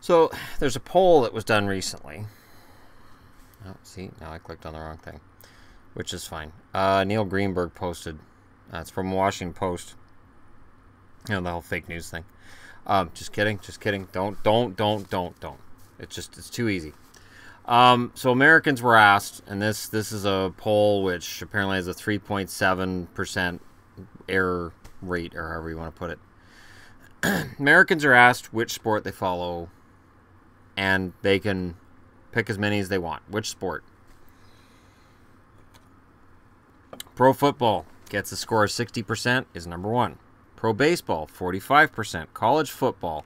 So there's a poll that was done recently. Oh, see, now I clicked on the wrong thing, which is fine. Neil Greenberg posted. It's from Washington Post. You know, the whole fake news thing. Just kidding. Just kidding. Don't. It's too easy. So Americans were asked, and this is a poll which apparently has a 3.7% error rate, or however you want to put it. Americans are asked which sport they follow, and they can pick as many as they want. Which sport? Pro football gets a score of 60%, is number one. Pro baseball, 45%. College football,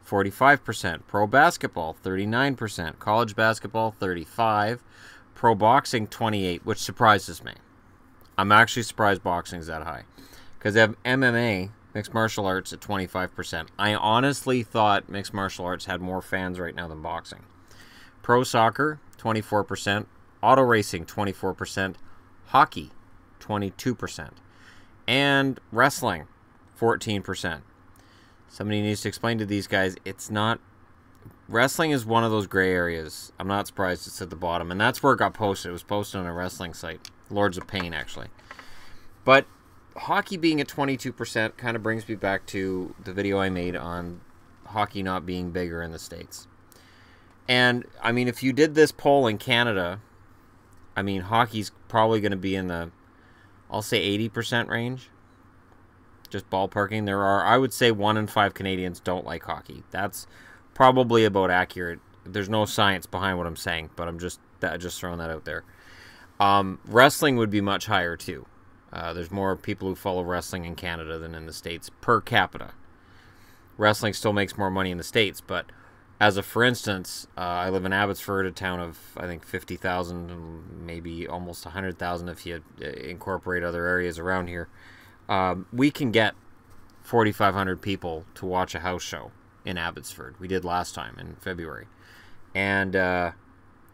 45%. Pro basketball, 39%. College basketball, 35%. Pro boxing, 28%, which surprises me. I'm actually surprised boxing's that high. Because they have MMA, mixed martial arts, at 25%. I honestly thought mixed martial arts had more fans right now than boxing. Pro soccer, 24%. Auto racing, 24%. Hockey, 22%. And wrestling, 14%. Somebody needs to explain to these guys, it's not... Wrestling is one of those gray areas. I'm not surprised it's at the bottom. And that's where it got posted. It was posted on a wrestling site. Lords of Pain, actually. But hockey being at 22% kind of brings me back to the video I made on hockey not being bigger in the States. And, I mean, if you did this poll in Canada, I mean, hockey's probably going to be in the, I'll say 80% range. Just ballparking. There are, I would say 1 in 5 Canadians don't like hockey. That's probably about accurate. There's no science behind what I'm saying, but I'm just throwing that out there. Wrestling would be much higher, too. There's more people who follow wrestling in Canada than in the States per capita. Wrestling still makes more money in the States, but as a for instance, I live in Abbotsford, a town of, I think, 50,000, maybe almost 100,000 if you incorporate other areas around here. We can get 4,500 people to watch a house show in Abbotsford. We did last time in February. And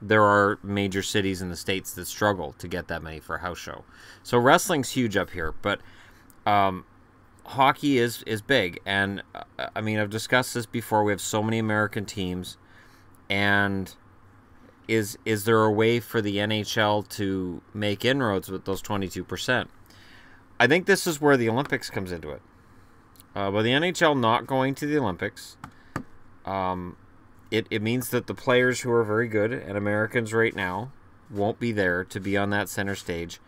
there are major cities in the States that struggle to get that many for a house show. So wrestling's huge up here, but hockey is big. And, I mean, I've discussed this before. We have so many American teams. And is there a way for the NHL to make inroads with those 22%? I think this is where the Olympics comes into it. But the NHL not going to the Olympics, it means that the players who are very good and Americans right now won't be there to be on that center stage.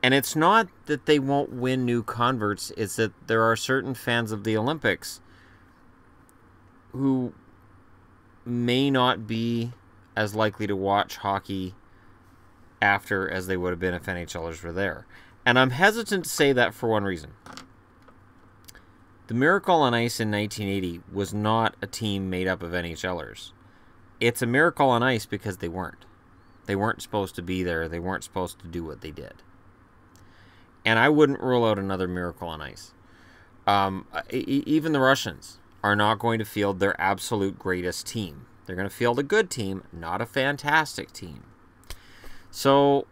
And it's not that they won't win new converts, it's that there are certain fans of the Olympics who may not be as likely to watch hockey after as they would have been if NHLers were there. And I'm hesitant to say that for one reason. The Miracle on Ice in 1980 was not a team made up of NHLers. It's a Miracle on Ice because they weren't. They weren't supposed to be there. They weren't supposed to do what they did. And I wouldn't rule out another Miracle on Ice. Even the Russians are not going to field their absolute greatest team. They're going to field a good team, not a fantastic team. So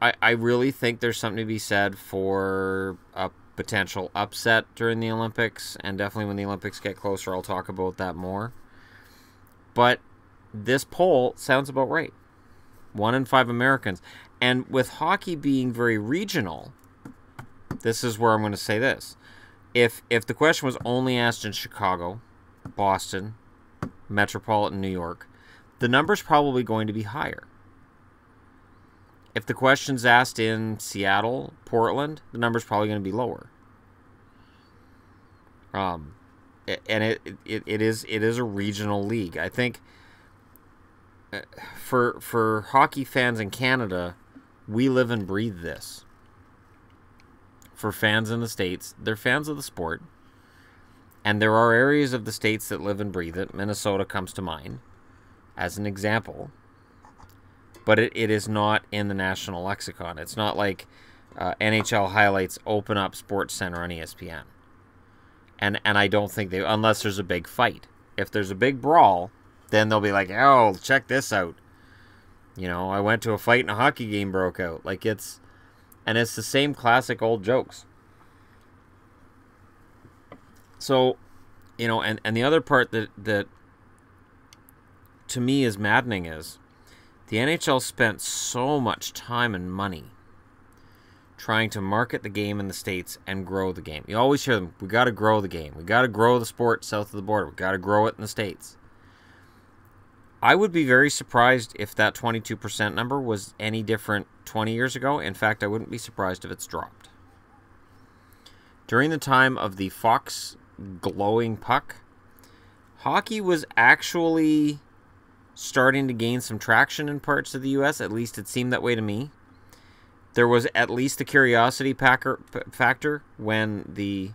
I really think there's something to be said for a potential upset during the Olympics, and definitely when the Olympics get closer, I'll talk about that more. But this poll sounds about right. 1 in 5 Americans. And with hockey being very regional, this is where I'm going to say this. If the question was only asked in Chicago, Boston, metropolitan New York, the number's probably going to be higher. If the question's asked in Seattle, Portland, the number's probably going to be lower. And it is a regional league. I think for hockey fans in Canada, we live and breathe this. For fans in the States, they're fans of the sport. And there are areas of the States that live and breathe it. Minnesota comes to mind as an example. But it is not in the national lexicon. It's not like NHL highlights open up Sports Center on ESPN. And I don't think they, unless there's a big fight. If there's a big brawl, then they'll be like, oh, check this out. You know, I went to a fight and a hockey game broke out. Like it's the same classic old jokes. So, you know, and the other part that to me is maddening is the NHL spent so much time and money trying to market the game in the States and grow the game. You always hear them, we got to grow the game. We got to grow the sport south of the border. We got to grow it in the States. I would be very surprised if that 22% number was any different 20 years ago. In fact, I wouldn't be surprised if it's dropped. During the time of the Fox glowing puck, hockey was actually starting to gain some traction in parts of the U.S. At least it seemed that way to me. There was at least a curiosity factor when the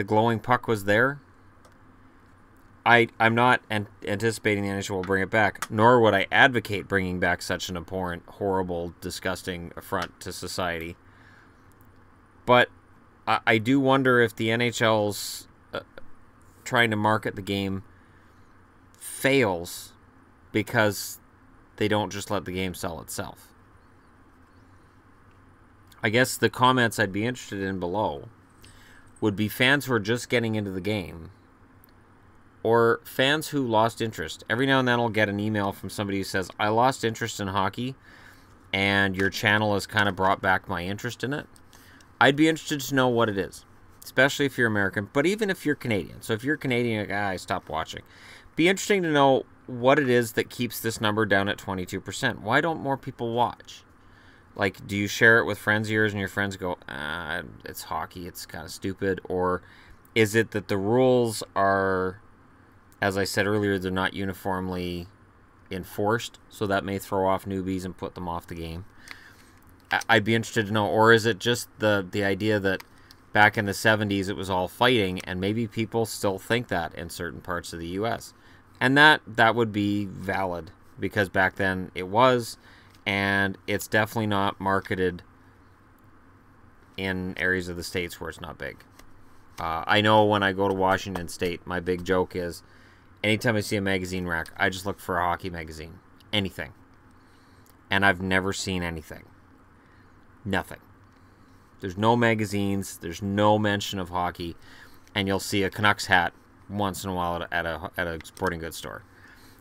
glowing puck was there. I'm not anticipating the NHL will bring it back, nor would I advocate bringing back such an abhorrent, horrible, disgusting affront to society. But I do wonder if the NHL's trying to market the game fails because they don't just let the game sell itself. I guess the comments I'd be interested in below would be fans who are just getting into the game or fans who lost interest. Every now and then I'll get an email from somebody who says, I lost interest in hockey and your channel has kind of brought back my interest in it. I'd be interested to know what it is, especially if you're American, but even if you're Canadian. So if you're Canadian, like, I stopped watching. Be interesting to know what it is that keeps this number down at 22%. Why don't more people watch? Like, do you share it with friends of yours and your friends go, it's hockey, it's kind of stupid? Or is it that the rules are, as I said earlier, they're not uniformly enforced, so that may throw off newbies and put them off the game? I'd be interested to know. Or is it just the idea that back in the 70s it was all fighting, and maybe people still think that in certain parts of the U.S.? And that would be valid, because back then it was, and it's definitely not marketed in areas of the States where it's not big. I know when I go to Washington State, my big joke is anytime I see a magazine rack, I just look for a hockey magazine. Anything. And I've never seen anything. Nothing. There's no magazines. There's no mention of hockey. And you'll see a Canucks hat once in a while at a sporting goods store.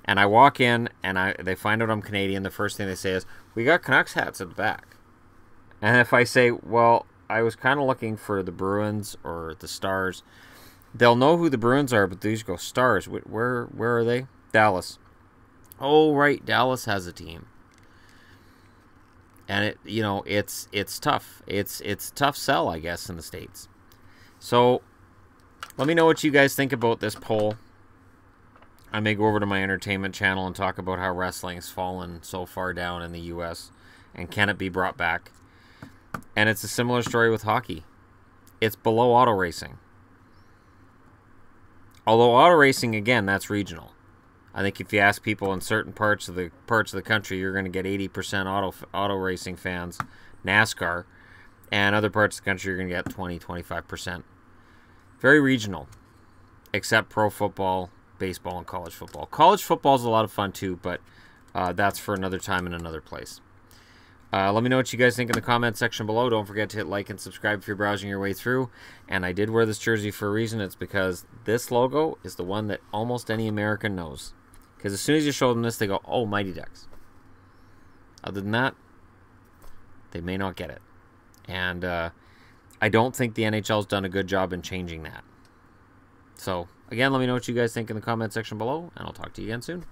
And I walk in, and they find out I'm Canadian. The first thing they say is, we got Canucks hats at the back. And if I say, well, I was kind of looking for the Bruins or the Stars, they'll know who the Bruins are, but these go Stars. Where are they? Dallas. Oh, right, Dallas has a team. And it's tough. It's a tough sell, I guess, in the States. So let me know what you guys think about this poll. I may go over to my entertainment channel and talk about how wrestling's fallen so far down in the U.S. and can it be brought back. And it's a similar story with hockey. It's below auto racing. Although auto racing, again, that's regional. I think if you ask people in certain parts of the country, you're going to get 80% auto racing fans, NASCAR, and other parts of the country you're going to get 20-25%. Very regional, except pro football, baseball, and college football. College football is a lot of fun too, but that's for another time and another place. Let me know what you guys think in the comment section below. Don't forget to hit like and subscribe if you're browsing your way through. And I did wear this jersey for a reason. It's because this logo is the one that almost any American knows. Because as soon as you show them this, they go, oh, Mighty Ducks. Other than that, they may not get it. And I don't think the NHL's done a good job in changing that. So, again, let me know what you guys think in the comment section below, and I'll talk to you again soon.